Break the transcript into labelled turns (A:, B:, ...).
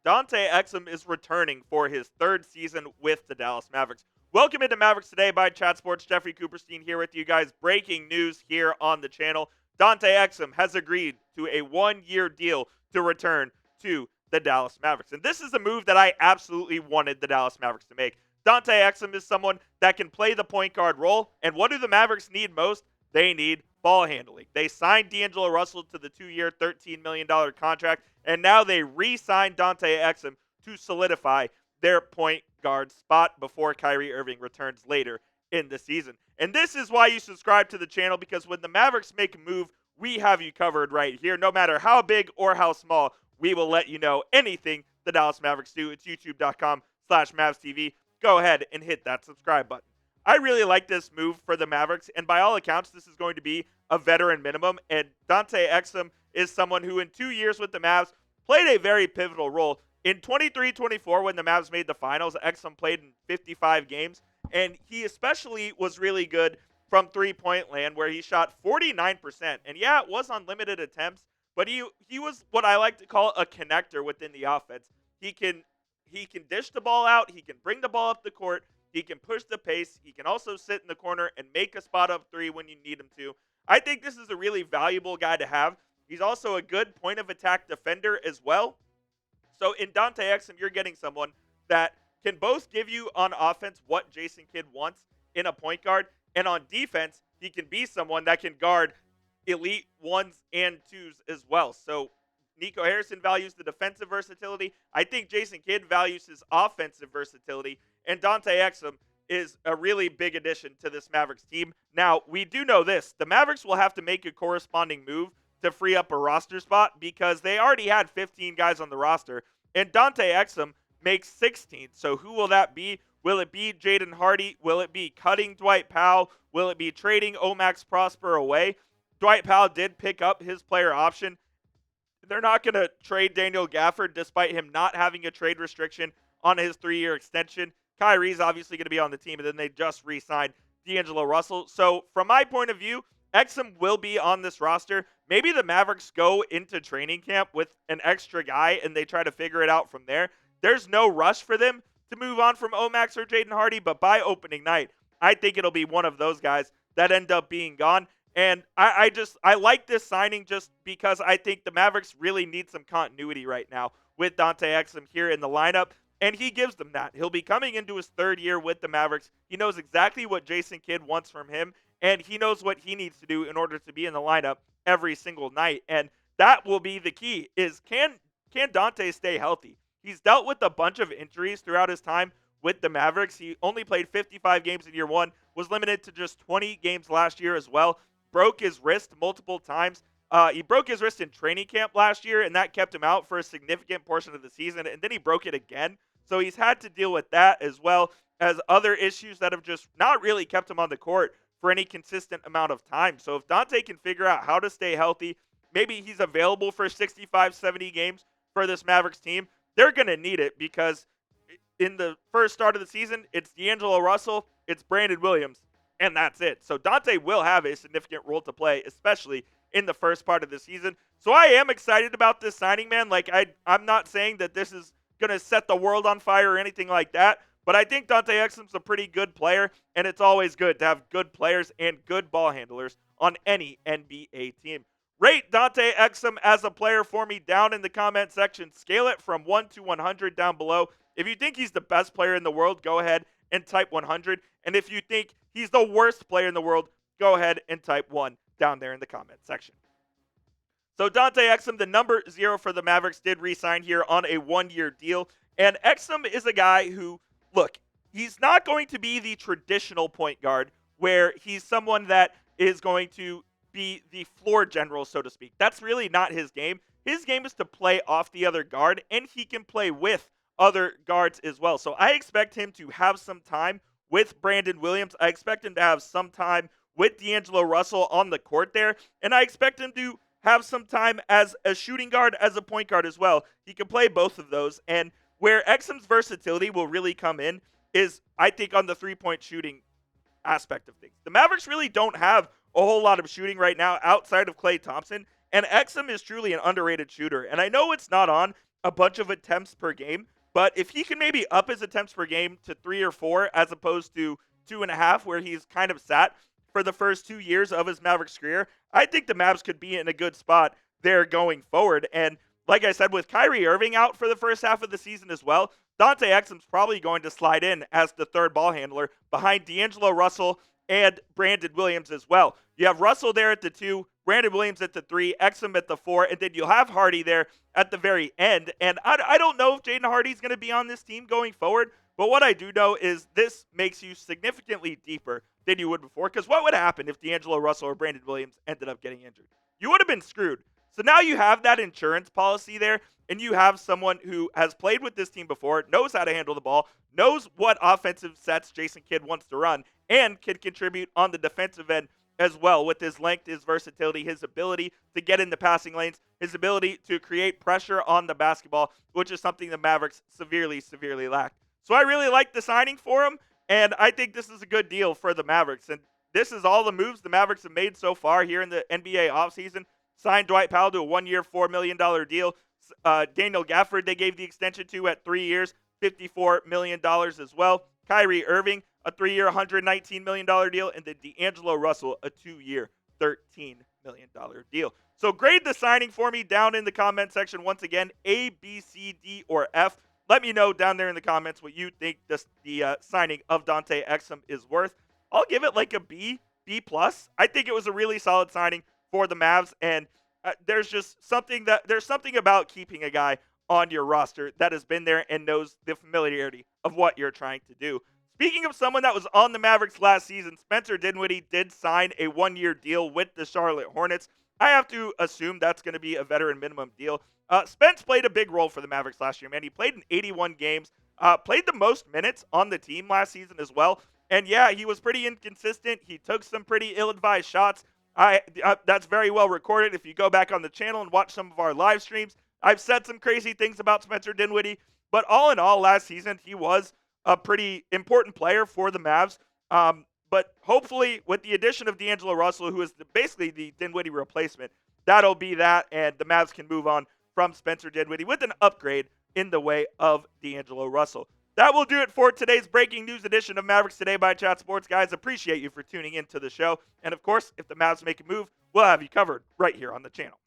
A: Dante Exum is returning for his third season with the Dallas Mavericks. Welcome into Mavericks Today by Chat Sports. Jeffrey Cooperstein here with you guys. Breaking news here on the channel. Dante Exum has agreed to a one-year deal to return to the Dallas Mavericks. And this is a move that I absolutely wanted the Dallas Mavericks to make. Dante Exum is someone that can play the point guard role. And what do the Mavericks need most? They need ball handling. They signed D'Angelo Russell to the 2-year, $13 million contract. And now they re-signed Dante Exum to solidify their point guard spot before Kyrie Irving returns later in the season. And this is why you subscribe to the channel, because when the Mavericks make a move, we have you covered right here. No matter how big or how small, we will let you know anything the Dallas Mavericks do. It's youtube.com/MavsTV. Go ahead and hit that subscribe button. I really like this move for the Mavericks, and by all accounts, this is going to be a veteran minimum, and Dante Exum is someone who in 2 years with the Mavs played a very pivotal role. In 23-24, when the Mavs made the finals, Exum played in 55 games, and he especially was really good from three-point land, where he shot 49%. And yeah, it was on limited attempts, but he was what I like to call a connector within the offense. He can dish the ball out, he can bring the ball up the court, he can push the pace, he can also sit in the corner and make a spot-up three when you need him to. I think this is a really valuable guy to have. He's also a good point-of-attack defender as well. So in Dante Exum, you're getting someone that can both give you on offense what Jason Kidd wants in a point guard, and on defense, he can be someone that can guard elite ones and twos as well. So Nico Harrison values the defensive versatility. I think Jason Kidd values his offensive versatility, and Dante Exum is a really big addition to this Mavericks team. Now, we do know this. The Mavericks will have to make a corresponding move to free up a roster spot, because they already had 15 guys on the roster, and Dante Exum makes 16. So who will that be? Will it be Jaden Hardy? Will it be cutting Dwight Powell? Will it be trading Omax Prosper away? Dwight Powell did pick up his player option. They're not going to trade Daniel Gafford despite him not having a trade restriction on his 3-year extension. Kyrie's obviously going to be on the team, and then they just re-signed D'Angelo Russell. So from my point of view, Exum will be on this roster. Maybe the Mavericks go into training camp with an extra guy and they try to figure it out from there. There's no rush for them to move on from Omax or Jaden Hardy, but by opening night, I think it'll be one of those guys that end up being gone. And I like this signing just because I think the Mavericks really need some continuity right now with Dante Exum here in the lineup, and he gives them that. He'll be coming into his third year with the Mavericks. He knows exactly what Jason Kidd wants from him, and he knows what he needs to do in order to be in the lineup every single night. And that will be the key, is can Dante stay healthy? He's dealt with a bunch of injuries throughout his time with the Mavericks. He only played 55 games in year one, was limited to just 20 games last year as well. Broke his wrist multiple times. He broke his wrist in training camp last year, and that kept him out for a significant portion of the season, and then he broke it again. So he's had to deal with that, as well as other issues that have just not really kept him on the court for any consistent amount of time. So if Dante can figure out how to stay healthy, maybe he's available for 65, 70 games for this Mavericks team, they're going to need it, because in the first start of the season, it's D'Angelo Russell, it's Brandon Williams, and that's it. So Dante will have a significant role to play, especially in the first part of the season. So I am excited about this signing, man. Like, I'm not saying that this is going to set the world on fire or anything like that, but I think Dante Exum's a pretty good player, and it's always good to have good players and good ball handlers on any NBA team. Rate Dante Exum as a player for me down in the comment section. Scale it from 1 to 100 down below. If you think he's the best player in the world, go ahead and type 100. And if you think he's the worst player in the world, go ahead and type 1 down there in the comment section. So Dante Exum, the number 0 for the Mavericks, did re-sign here on a 1-year deal. And Exum is a guy who, look, he's not going to be the traditional point guard where he's someone that is going to be the floor general, so to speak. That's really not his game. His game is to play off the other guard, and he can play with other guards as well. So I expect him to have some time with Brandon Williams. I expect him to have some time with D'Angelo Russell on the court there, and I expect him to have some time as a shooting guard, as a point guard as well. He can play both of those, and where Exum's versatility will really come in is, I think, on the three-point shooting aspect of things. The Mavericks really don't have a whole lot of shooting right now outside of Klay Thompson, and Exum is truly an underrated shooter. And I know it's not on a bunch of attempts per game. But if he can maybe up his attempts per game to 3 or 4 as opposed to 2.5, where he's kind of sat for the first 2 years of his Mavericks career, I think the Mavs could be in a good spot there going forward. And like I said, with Kyrie Irving out for the first half of the season as well, Dante Exum's probably going to slide in as the third ball handler behind D'Angelo Russell and Brandon Williams as well. You have Russell there at the 2, Brandon Williams at the 3, Exum at the 4, and then you'll have Hardy there at the very end. And I don't know if Jaden Hardy's going to be on this team going forward, but what I do know is this makes you significantly deeper than you would before, because what would happen if D'Angelo Russell or Brandon Williams ended up getting injured? You would have been screwed. So now you have that insurance policy there, and you have someone who has played with this team before, knows how to handle the ball, knows what offensive sets Jason Kidd wants to run, and can contribute on the defensive end as well with his length, his versatility, his ability to get in the passing lanes, his ability to create pressure on the basketball, which is something the Mavericks severely, severely lack. So I really like the signing for him, and I think this is a good deal for the Mavericks. And this is all the moves the Mavericks have made so far here in the NBA offseason. Signed Dwight Powell to a 1-year, $4 million deal. Daniel Gafford, they gave the extension to at 3 years, $54 million as well. Kyrie Irving, a 3-year, $119 million deal. And then D'Angelo Russell, a 2-year, $13 million deal. So grade the signing for me down in the comment section. Once again, A, B, C, D, or F. Let me know down there in the comments what you think the signing of Dante Exum is worth. I'll give it like a B, B+. I think it was a really solid signing for the Mavs, and there's something about keeping a guy on your roster that has been there and knows the familiarity of what you're trying to do. Speaking of someone that was on the Mavericks last season, Spencer Dinwiddie did sign a 1-year deal with the Charlotte Hornets. I have to assume that's going to be a veteran minimum deal. Spence played a big role for the Mavericks last year, man. He played in 81 games, played the most minutes on the team last season as well. And yeah, he was pretty inconsistent. He took some pretty ill-advised shots. That's very well recorded. If you go back on the channel and watch some of our live streams, I've said some crazy things about Spencer Dinwiddie. But all in all, last season, he was a pretty important player for the Mavs. But hopefully, with the addition of D'Angelo Russell, who is basically the Dinwiddie replacement, that'll be that, and the Mavs can move on from Spencer Dinwiddie with an upgrade in the way of D'Angelo Russell. That will do it for today's breaking news edition of Mavericks Today by Chat Sports. Guys, appreciate you for tuning into the show. And of course, if the Mavs make a move, we'll have you covered right here on the channel.